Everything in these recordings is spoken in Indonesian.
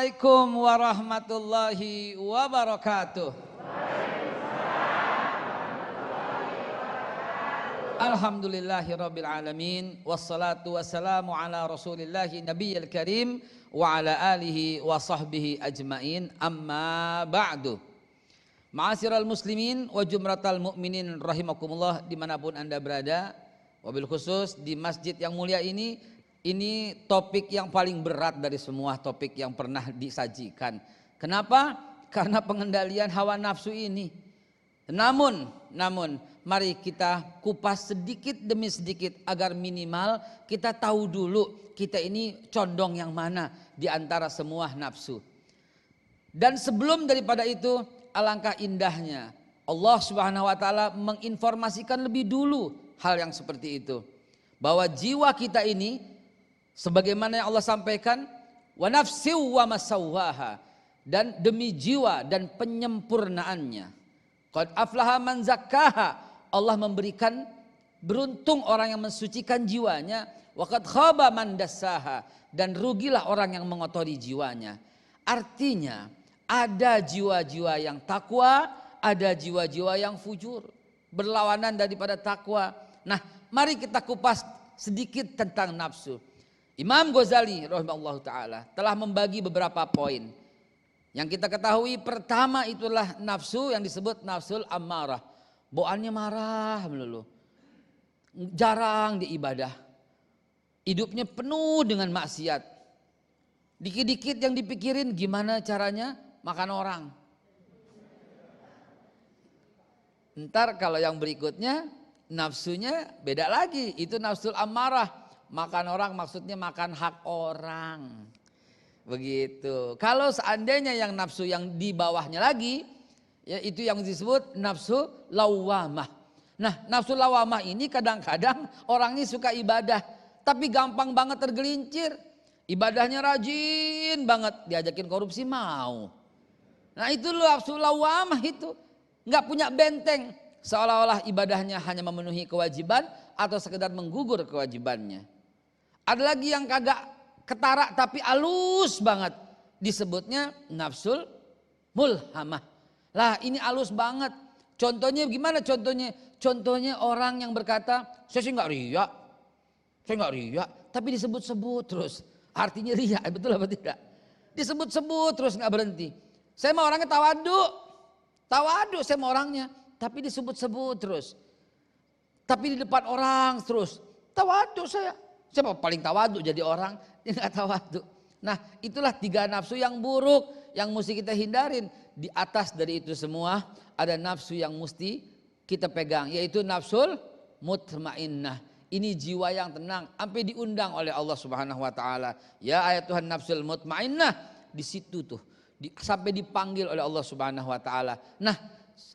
Assalamualaikum warahmatullahi wabarakatuh. Alhamdulillahirabbil alamin wassalatu wassalamu ala rasulillahi nabiyil karim wa ala alihi wa sahbihi ajmain, amma ba'du. Ma'asyiral muslimin wa jumratal mu'minin rahimakumullah, dimanapun anda berada, wabil khusus di masjid yang mulia ini topik yang paling berat dari semua topik yang pernah disajikan. Kenapa? Karena pengendalian hawa nafsu ini. Namun mari kita kupas sedikit demi sedikit agar minimal kita tahu dulu kita ini condong yang mana di antara semua nafsu. Dan sebelum daripada itu, alangkah indahnya Allah Subhanahu wa taala menginformasikan lebih dulu hal yang seperti itu. Bahwa jiwa kita ini sebagaimana yang Allah sampaikan, wa nafsi wa masawwaha, dan demi jiwa dan penyempurnaannya. Qad aflaha man zakkaha, Allah memberikan beruntung orang yang mensucikan jiwanya, wa qad khaba man dassaha, dan rugilah orang yang mengotori jiwanya. Artinya ada jiwa-jiwa yang takwa, ada jiwa-jiwa yang fujur, berlawanan daripada takwa. Nah, mari kita kupas sedikit tentang nafsu. Imam Ghazali rahimahullah ta'ala telah membagi beberapa poin. Yang kita ketahui pertama itulah nafsu yang disebut nafsul ammarah. Bawaannya marah melulu. Jarang diibadah. Hidupnya penuh dengan maksiat. Dikit-dikit yang dipikirin gimana caranya makan orang. Ntar kalau yang berikutnya nafsunya beda lagi. Itu nafsul ammarah. Makan orang maksudnya makan hak orang. Begitu. Kalau seandainya yang nafsu yang di bawahnya lagi, ya itu yang disebut nafsu lawamah. Nah, nafsu lawamah ini kadang-kadang orangnya suka ibadah, tapi gampang banget tergelincir. Ibadahnya rajin banget, diajakin korupsi mau. Nah, itu nafsu lawamah itu. Nggak punya benteng. Seolah-olah ibadahnya hanya memenuhi kewajiban atau sekedar menggugur kewajibannya. Ada lagi yang kagak ketara tapi alus banget, disebutnya nafsul mulhamah. Lah ini alus banget. Contohnya gimana contohnya? Contohnya orang yang berkata, saya sih nggak riya, tapi disebut-sebut terus. Artinya riya, betul apa tidak? Disebut-sebut terus nggak berhenti. Saya mau orangnya tawadu saya mau orangnya, tapi disebut-sebut terus. Tapi di depan orang terus, tawadu saya. Siapa paling tawadu jadi orang? Dia nggak tawadu. Nah, itulah tiga nafsu yang buruk yang mesti kita hindarin. Di atas dari itu semua ada nafsu yang mesti kita pegang, yaitu nafsul mutmainnah. Ini jiwa yang tenang, sampai diundang oleh Allah Subhanahu wa taala. Ya ayat Tuhan nafsul mutmainnah, di situ tuh sampai dipanggil oleh Allah Subhanahu wa taala. Nah,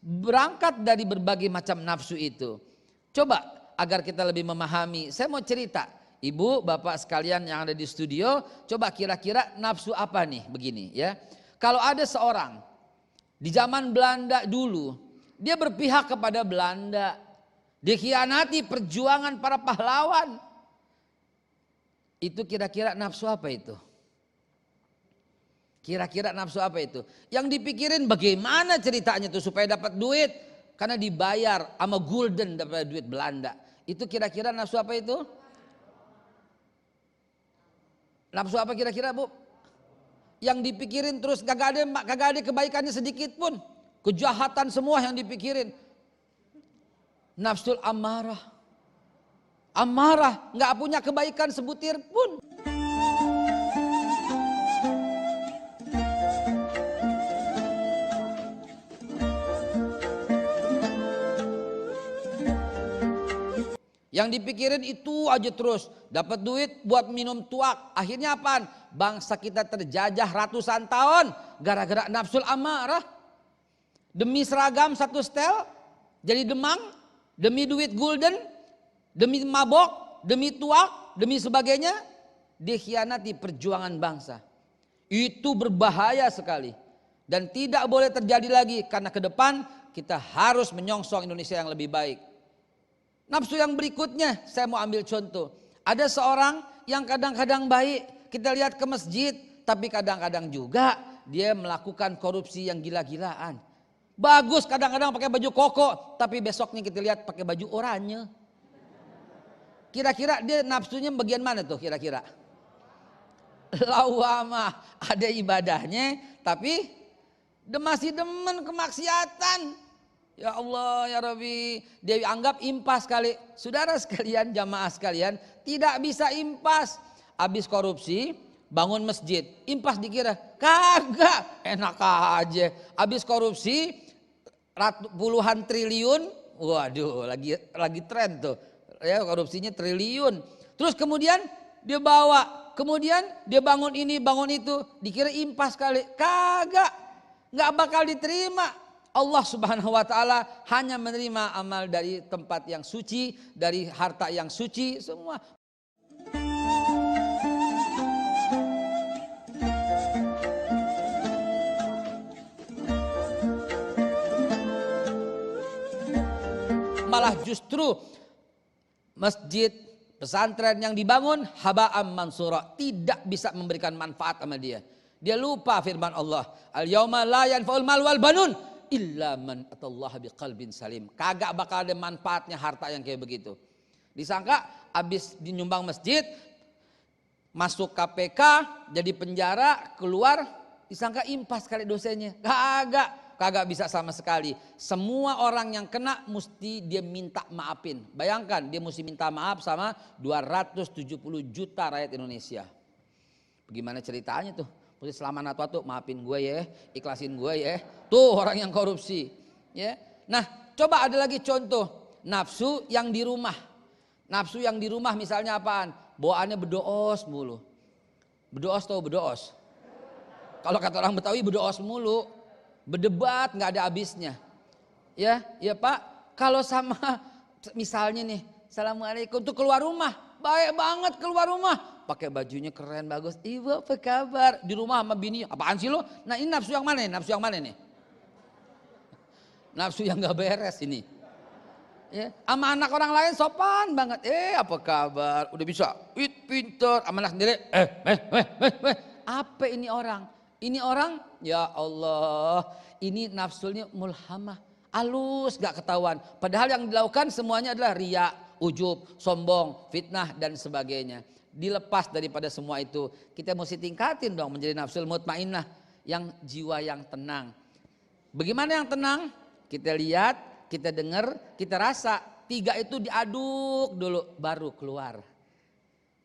berangkat dari berbagai macam nafsu itu. Coba agar kita lebih memahami, saya mau cerita. Ibu, bapak sekalian yang ada di studio, coba kira-kira nafsu apa nih begini ya. Kalau ada seorang di zaman Belanda dulu, dia berpihak kepada Belanda, dikhianati perjuangan para pahlawan. Itu kira-kira nafsu apa itu? Kira-kira nafsu apa itu? Yang dipikirin bagaimana ceritanya tuh supaya dapat duit, karena dibayar sama gulden dapat duit Belanda. Itu kira-kira nafsu apa itu? Nafsu apa kira-kira, Bu? Yang dipikirin terus kagak ada kebaikannya sedikit pun. Kejahatan semua yang dipikirin. Nafsul ammarah. Amarah, nggak punya kebaikan sebutir pun. Yang dipikirin itu aja terus. Dapat duit buat minum tuak. Akhirnya apaan? Bangsa kita terjajah ratusan tahun gara-gara nafsul amarah. Demi seragam satu setel jadi demang. Demi duit gulden, demi mabok, demi tuak, demi sebagainya, dikhianati perjuangan bangsa. Itu berbahaya sekali. Dan tidak boleh terjadi lagi, karena ke depan kita harus menyongsong Indonesia yang lebih baik. Nafsu yang berikutnya saya mau ambil contoh. Ada seorang yang kadang-kadang baik, kita lihat ke masjid, tapi kadang-kadang juga dia melakukan korupsi yang gila-gilaan. Bagus kadang-kadang pakai baju koko, tapi besoknya kita lihat pakai baju oranye. Kira-kira dia nafsunya bagian mana tuh kira-kira? Lawamah, ada ibadahnya tapi masih demen kemaksiatan. Ya Allah ya Rabbi, dia anggap impas kali. Saudara sekalian, jamaah sekalian, tidak bisa impas. Habis korupsi, bangun masjid, impas dikira. Kagak, enak aja. Habis korupsi, puluhan triliun, waduh lagi tren tuh. Ya korupsinya triliun. Terus kemudian dia bawa, kemudian dia bangun ini, bangun itu, dikira impas kali. Kagak, nggak bakal diterima. Allah Subhanahu wa taala hanya menerima amal dari tempat yang suci, dari harta yang suci semua. Malah justru masjid, pesantren yang dibangun haba'am mansura, tidak bisa memberikan manfaat sama dia. Dia lupa firman Allah, al-yauma la yanfa'ul mal wal banun illa man atallaha biqalbin salim. Kagak bakal ada manfaatnya harta yang kayak begitu. Disangka habis dinyumbang masjid, masuk KPK, jadi penjara, keluar disangka impas kali dosanya. Kagak bisa sama sekali. Semua orang yang kena mesti dia minta maafin. Bayangkan dia mesti minta maaf sama 270 juta rakyat Indonesia. Bagaimana ceritanya tuh? Mesti selama tuh maafin gue ya, ikhlasin gue ya. Tuh orang yang korupsi. Ya. Nah coba ada lagi contoh. Nafsu yang di rumah. Nafsu yang di rumah misalnya apaan? Bawaannya bedoos mulu. Bedoos tau bedoos? Kalau kata orang Betawi bedoos mulu. Berdebat nggak ada habisnya. Ya Pak. Kalau sama misalnya nih, assalamualaikum tuh keluar rumah, baik banget keluar rumah, pakai bajunya keren bagus. Ibu apa kabar? Di rumah sama bini, apaan sih lo? Nah ini nafsu yang mana nih? Nafsu yang mana nih? Nafsu yang nggak beres ini. Ya, sama anak orang lain sopan banget. Apa kabar? Udah bisa, pinter. Sama anak sendiri, apa ini orang? Ini orang, ya Allah, ini nafsunya mulhamah, halus gak ketahuan. Padahal yang dilakukan semuanya adalah riya, ujub, sombong, fitnah dan sebagainya. Dilepas daripada semua itu, kita mesti tingkatin dong menjadi nafsul mutmainnah, yang jiwa yang tenang. Bagaimana yang tenang? Kita lihat, kita dengar, kita rasa. 3 itu diaduk dulu, baru keluar.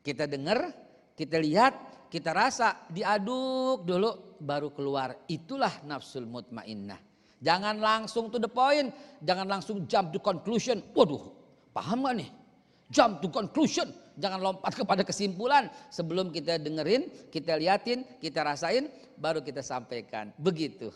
Kita dengar, kita lihat, kita rasa, diaduk dulu baru keluar. Itulah nafsul mutmainnah. Jangan langsung to the point, jangan langsung jump to conclusion. Waduh, paham gak nih? Jump to conclusion, jangan lompat kepada kesimpulan. Sebelum kita dengerin, kita liatin, kita rasain, baru kita sampaikan. Begitu.